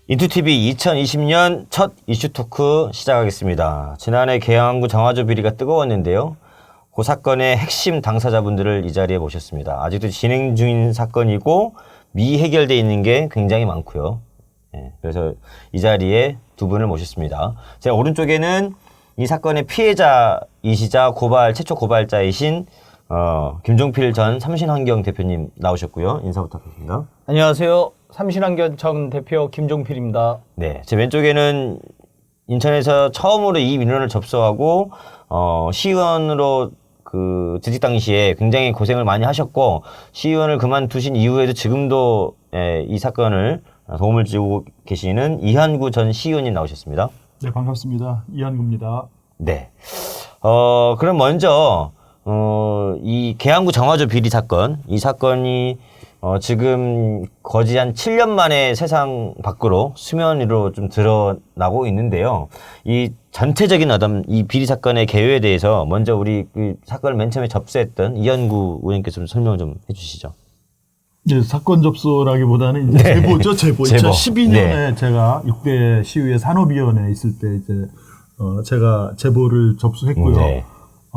인투TV 2020년 첫 이슈 토크 시작하겠습니다. 지난해 계양구 정화조 비리가 뜨거웠는데요. 그 사건의 핵심 당사자분들을 이 자리에 모셨습니다. 아직도 진행 중인 사건이고 미해결되어 있는 게 굉장히 많고요. 그래서 이 자리에 두 분을 모셨습니다. 제 오른쪽에는 이 사건의 피해자이시자 최초 고발자이신 김종필 전 삼신환경 대표님 나오셨고요. 인사 부탁드립니다. 안녕하세요. 삼신환경 전 대표 김종필입니다. 네, 제 왼쪽에는 인천에서 처음으로 이 민원을 접수하고 시의원으로 재직 당시에 굉장히 고생을 많이 하셨고 시의원을 그만두신 이후에도 지금도 이 사건을 도움을 주고 계시는 이한구 전 시의원님 나오셨습니다. 네, 반갑습니다. 이한구입니다. 네. 그럼 먼저 이 계양구 정화조 비리 사건, 이 사건이 지금 거의 한 7년 만에 세상 밖으로 수면 위로 좀 드러나고 있는데요. 이 전체적인 이 비리 사건의 개요에 대해서 먼저 우리 그 사건을 맨 처음에 접수했던 이한구 의원님께서 좀 설명 좀 해주시죠. 네, 사건 접수라기보다는 이제 제보죠, 제보. 2012년에 네. 제가 6대 시의회 산업위원회에 있을 때 이제 제가 제보를 접수했고요. 네.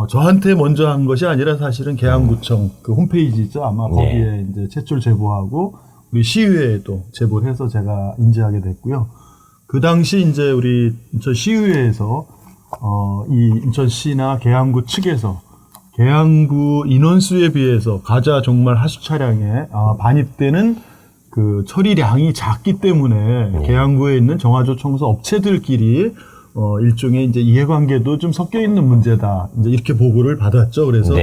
저한테 먼저 한 것이 아니라 사실은 계양구청 그 홈페이지죠. 아마 거기에 이제 최초를 제보하고 우리 시의회에도 제보를 해서 제가 인지하게 됐고요. 그 당시 이제 우리 인천 시의회에서 이 인천시나 계양구 측에서 계양구 인원수에 비해서 가자 종말 하수 차량에 반입되는 그 처리량이 작기 때문에 계양구에 있는 정화조 청소 업체들끼리 일종의 이제 이해관계도 좀 섞여 있는 문제다. 이제 이렇게 보고를 받았죠. 그래서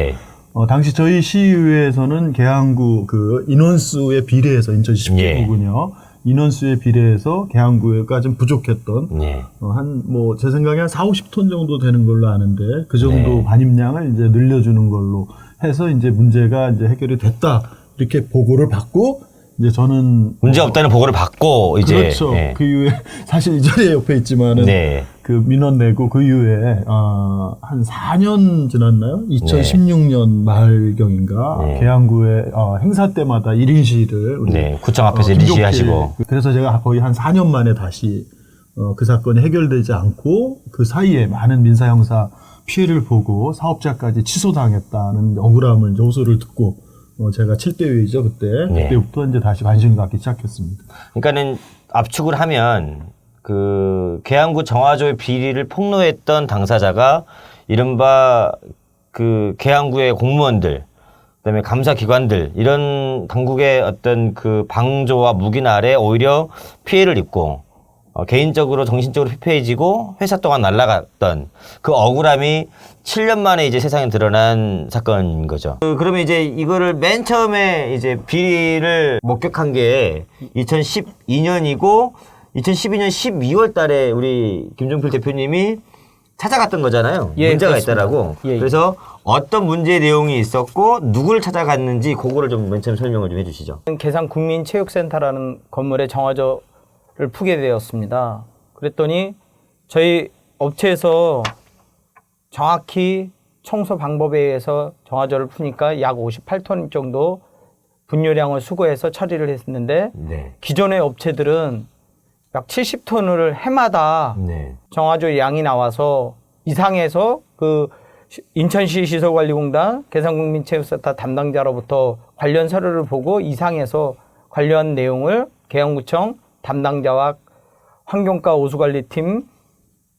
당시 저희 시의회에서는 계양구 그 인원수에 비례해서 인천시 10개구군요. 인원수에 비례해서 계양구가 좀 부족했던 제 생각에 한 40-50톤 정도 되는 걸로 아는데 그 정도 반입량을 이제 늘려주는 걸로 해서 이제 문제가 이제 해결이 됐다. 이렇게 보고를 받고 이제 저는 문제 없다는 보고를 받고 이제 그렇죠. 그 이후에 사실 이 자리에 옆에 있지만은 그 민원 내고 그 이후에 한 4년 지났나요? 2016년 말경인가 계양구의 행사 때마다 1인 시위를 우리 구청 앞에서 1인 시위 하시고 그래서 제가 거의 한 4년 만에 다시 그 사건이 해결되지 않고 그 사이에 많은 민사 형사 피해를 보고 사업자까지 취소당했다는 억울함을 이제 호소를 듣고 제가 7대회의죠 그때부터 이제 다시 관심을 갖기 시작했습니다. 그러니까는 압축을 하면 그 계양구 정화조의 비리를 폭로했던 당사자가 이른바 그 계양구의 공무원들, 그다음에 감사기관들 이런 당국의 어떤 그 방조와 묵인 아래 오히려 피해를 입고 개인적으로 정신적으로 피폐해지고 회사 동안 날아갔던 그 억울함이 7년 만에 이제 세상에 드러난 사건인 거죠. 그러면 이제 이거를 맨 처음에 이제 비리를 목격한 게 2012년이고 2012년 12월 달에 우리 김종필 대표님이 찾아갔던 거잖아요. 문제가 그렇습니다. 있다라고. 그래서 어떤 문제 내용이 있었고 누구를 찾아갔는지 그거를 좀 맨 처음 설명을 좀 해주시죠. 계산국민체육센터라는 건물에 정화조를 푸게 되었습니다. 그랬더니 저희 업체에서 정확히 청소 방법에 의해서 정화조를 푸니까 약 58톤 정도 분유량을 수거해서 처리를 했는데 기존의 업체들은 약 70톤을 해마다 정화조 양이 나와서 이상해서 그 인천시 시설관리공단 계산국민체육센터 담당자로부터 관련 서류를 보고 이상해서 관련 내용을 계양구청 담당자와 환경과 오수관리팀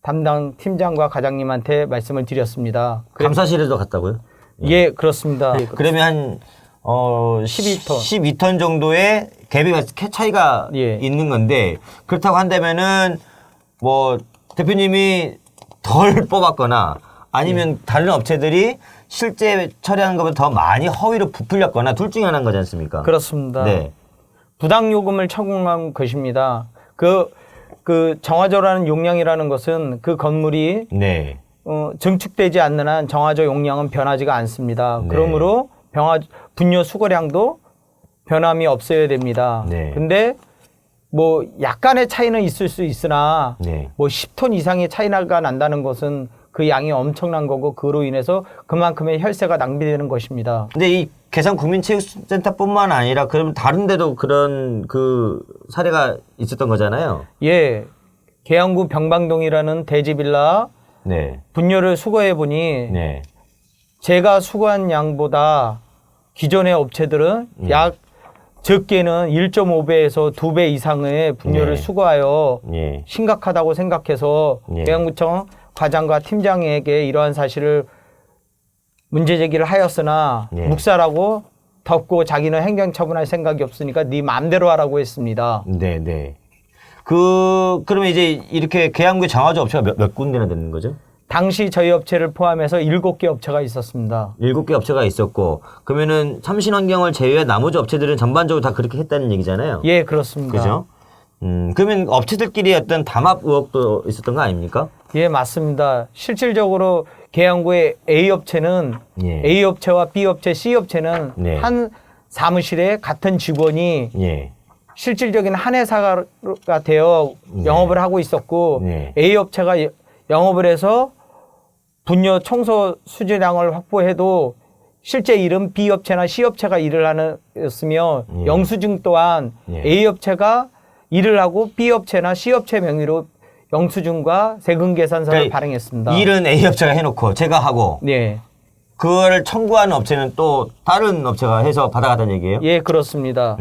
담당 팀장과 과장님한테 말씀을 드렸습니다. 감사실에도 갔다고요? 예, 그렇습니다. 그러면 한 12톤 정도의 갭이 차이가 있는 건데 그렇다고 한다면은 뭐 대표님이 덜 뽑았거나 아니면 다른 업체들이 실제 처리하는 것보다 더 많이 허위로 부풀렸거나 둘 중에 하나인 거지 않습니까? 그렇습니다. 부당 요금을 청구한 것입니다. 그 정화조라는 용량이라는 것은 그 건물이 증축되지 않는 한 정화조 용량은 변하지가 않습니다. 그러므로 분뇨 수거량도 변함이 없어야 됩니다. 근데 뭐 약간의 차이는 있을 수 있으나 뭐 10톤 이상의 차이가 난다는 것은 그 양이 엄청난 거고 그로 인해서 그만큼의 혈세가 낭비되는 것입니다. 근데 이 계산국민체육센터뿐만 아니라 그럼 다른 데도 그런 그 사례가 있었던 거잖아요. 예. 계양구 병방동이라는 대지빌라 네. 분뇨를 수거해 보니 네. 제가 수거한 양보다 기존의 업체들은 약 적게는 1.5배에서 2배 이상의 분뇨를 네. 수거하여 예. 심각하다고 생각해서 예. 계양구청 과장과 팀장에게 이러한 사실을 문제 제기를 하였으나 예. 묵살하고 덮고 자기는 행정처분할 생각이 없으니까 네 마음대로 하라고 했습니다. 네, 네. 그러면 이제 이렇게 계양구에 정화조 업체가 몇 군데나 되는 거죠? 당시 저희 업체를 포함해서 7개 업체가 있었습니다. 7개 업체가 있었고, 그러면은 참신환경을 제외한 나머지 업체들은 전반적으로 다 그렇게 했다는 얘기잖아요. 예, 그렇습니다. 그죠? 그러면 업체들끼리 어떤 담합 의혹도 있었던 거 아닙니까? 예, 맞습니다. 실질적으로 계양구의 A 업체는 예. A 업체와 B 업체, C 업체는 네. 한 사무실에 같은 직원이 예. 실질적인 한 회사가 되어 영업을 하고 있었고 네. A 업체가 영업을 해서 분뇨 청소 수주량을 확보해도 실제 일은 B 업체나 C 업체가 일을 하였으며 예. 영수증 또한 예. A 업체가 일을 하고 B 업체나 C 업체 명의로 영수증과 세금 계산서를 그러니까 발행했습니다. 일은 A 업체가 해놓고 제가 하고 네. 그거를 청구하는 업체는 또 다른 업체가 해서 받아갔다는 얘기예요? 예, 그렇습니다.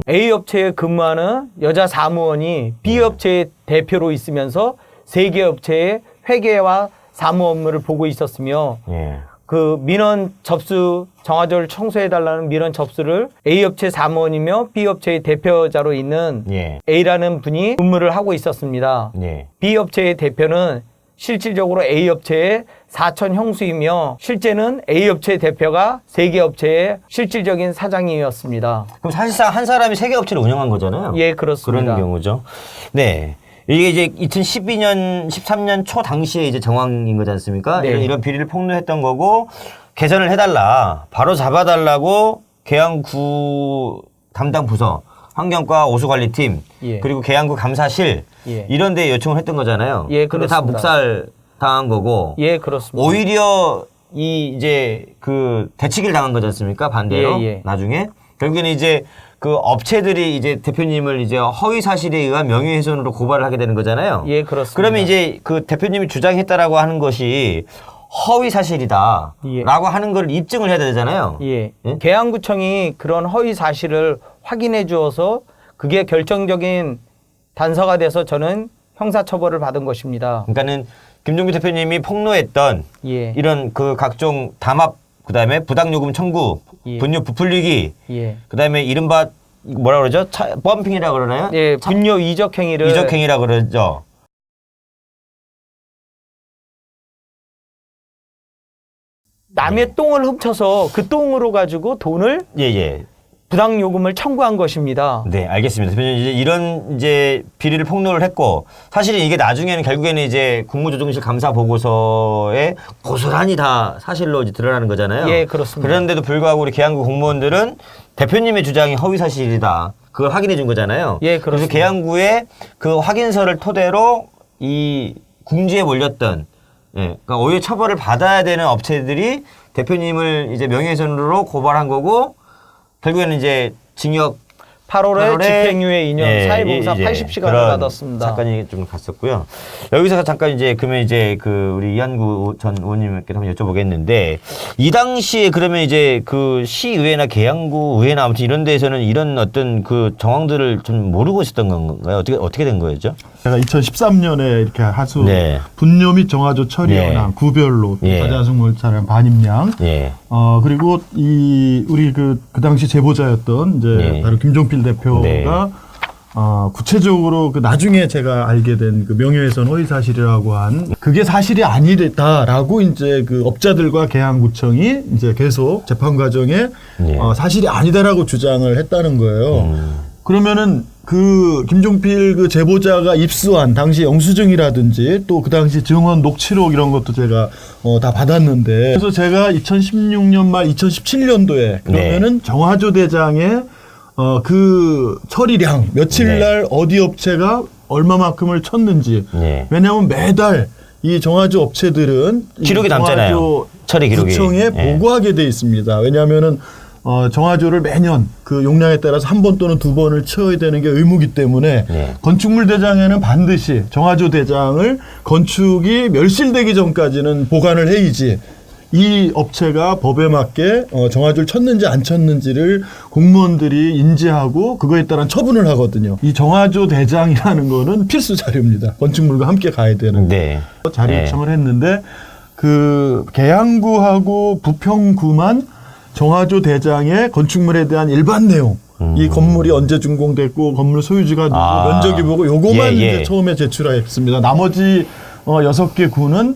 A 업체에 근무하는 여자 사무원이 B 업체의 대표로 있으면서 3개 업체의 회계와 사무 업무를 보고 있었으며 예. 그 민원 접수 정화조를 청소해달라는 민원 접수를 A 업체 사무원이며 B 업체의 대표자로 있는 예. A라는 분이 근무를 하고 있었습니다. 예. B 업체의 대표는 실질적으로 A 업체의 사촌 형수이며 실제는 A 업체 대표가 3개 업체의 실질적인 사장이었습니다. 그럼 사실상 한 사람이 3개 업체를 운영한 거잖아요? 예, 그렇습니다. 그런 경우죠. 네. 이게 이제 2012년, 13년 초 당시에 이제 정황인 거지 않습니까? 네. 이런 비리를 폭로했던 거고, 개선을 해달라. 바로 잡아달라고 계양구 담당 부서, 환경과 오수관리팀, 예. 그리고 계양구 감사실, 예. 이런 데 요청을 했던 거잖아요. 예, 근데 다 그렇습니다. 묵살 당한 거고, 예, 그렇습니다. 오히려 이제 그 대치기를 당한 거지 않습니까? 반대로. 예, 예. 나중에. 결국에는 이제 그 업체들이 이제 대표님을 이제 허위 사실에 의한 명예훼손으로 고발을 하게 되는 거잖아요. 예, 그렇습니다. 그러면 이제 그 대표님이 주장했다라고 하는 것이 허위 사실이다. 예. 라고 하는 걸 입증을 해야 되잖아요. 예. 예? 계양구청이 그런 허위 사실을 확인해 주어서 그게 결정적인 단서가 돼서 저는 형사처벌을 받은 것입니다. 그러니까는 김종규 대표님이 폭로했던 예. 이런 그 각종 담합, 그 다음에 부당요금 청구, 예. 분뇨 부풀리기, 예. 그 다음에 이른바 뭐라 그러죠? 펌핑이라고 그러나요? 예, 분뇨 이적 행위를 이적행위라고 그러죠. 남의 똥을 훔쳐서 그 똥으로 가지고 돈을 예, 예. 부당 요금을 청구한 것입니다. 네, 알겠습니다. 대표님 이제 이런 이제 비리를 폭로를 했고, 사실은 이게 나중에는 결국에는 이제 국무조정실 감사 보고서에 고스란히 다 사실로 이제 드러나는 거잖아요. 예, 그렇습니다. 그런데도 불구하고 우리 계양구 공무원들은 대표님의 주장이 허위 사실이다. 그걸 확인해 준 거잖아요. 예, 그래서 그렇습니다. 계양구의 그 확인서를 토대로 이 궁지에 몰렸던, 예, 그러니까 오히려 처벌을 받아야 되는 업체들이 대표님을 이제 명예훼손으로 고발한 거고, 결국에는 이제 징역 8월에 집행유예 2년, 예, 사회봉사 이제 80시간을 그런 받았습니다. 사건이 좀 갔었고요. 여기서 잠깐 이제 그러면 이제 그 우리 이한구 전 의원님께서 한번 여쭤보겠는데, 이 당시에 그러면 이제 그 시의회나 계양구 의회나 아무튼 이런 데에서는 이런 어떤 그 정황들을 좀 모르고 있었던 건가요? 어떻게 된 거였죠? 제가 2013년에 이렇게 하수 네. 분뇨 및 정화조 처리 네. 현황 구별로 예. 과자승물 차량 반입량 예. 그리고 우리 그 당시 제보자였던 이제 네. 바로 김종필 대표가 네. 구체적으로 그 나중에 제가 알게 된 그 명예훼손 허위 사실이라고 한 그게 사실이 아니다라고 이제 그 업자들과 계양구청이 이제 계속 재판 과정에 네. 사실이 아니다라고 주장을 했다는 거예요. 그러면은 그 김종필 그 제보자가 입수한 당시 영수증이라든지 또 그 당시 증언 녹취록 이런 것도 제가 다 받았는데, 그래서 제가 2016년 말 2017년도에 그러면은 정화조 대장의 그 처리량 며칠 날 어디 업체가 얼마만큼을 쳤는지, 네. 왜냐하면 매달 이 정화조 업체들은 기록이 남잖아요. 처리 기록이. 구청에 예. 보고하게 돼 있습니다. 왜냐하면은 정화조를 매년 그 용량에 따라서 한 번 또는 두 번을 채워야 되는 게 의무이기 때문에 예. 건축물 대장에는 반드시 정화조 대장을 건축이 멸실되기 전까지는 보관을 해야지 이 업체가 법에 맞게 정화조를 쳤는지 안 쳤는지를 공무원들이 인지하고 그거에 따른 처분을 하거든요. 이 정화조 대장이라는 거는 필수 자료입니다. 건축물과 함께 가야 되는 네. 자료 요청을 했는데 그 계양구하고 부평구만 정화조 대장의 건축물에 대한 일반 내용, 이 건물이 언제 준공됐고 건물 소유주가 누구, 면적이 뭐고 요거만 이제 처음에 제출했습니다. 나머지 6개 구는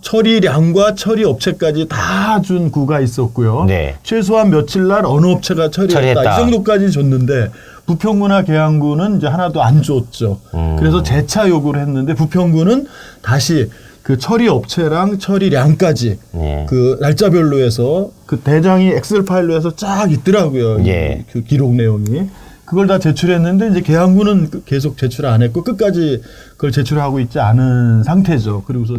처리량과 처리 업체까지 다 준 구가 있었고요. 네. 최소한 며칠 날 어느 업체가 처리했다. 이 정도까지 줬는데 부평구나 계양구는 이제 하나도 안 줬죠. 그래서 재차 요구를 했는데 부평구는 다시 그 처리 업체랑 처리량까지 예. 그 날짜별로 해서 그 대장이 엑셀 파일로 해서 쫙 있더라고요. 예. 그 기록 내용이. 그걸 다 제출했는데 이제 계양구는 계속 제출 안 했고 끝까지 그걸 제출하고 있지 않은 상태죠. 그리고서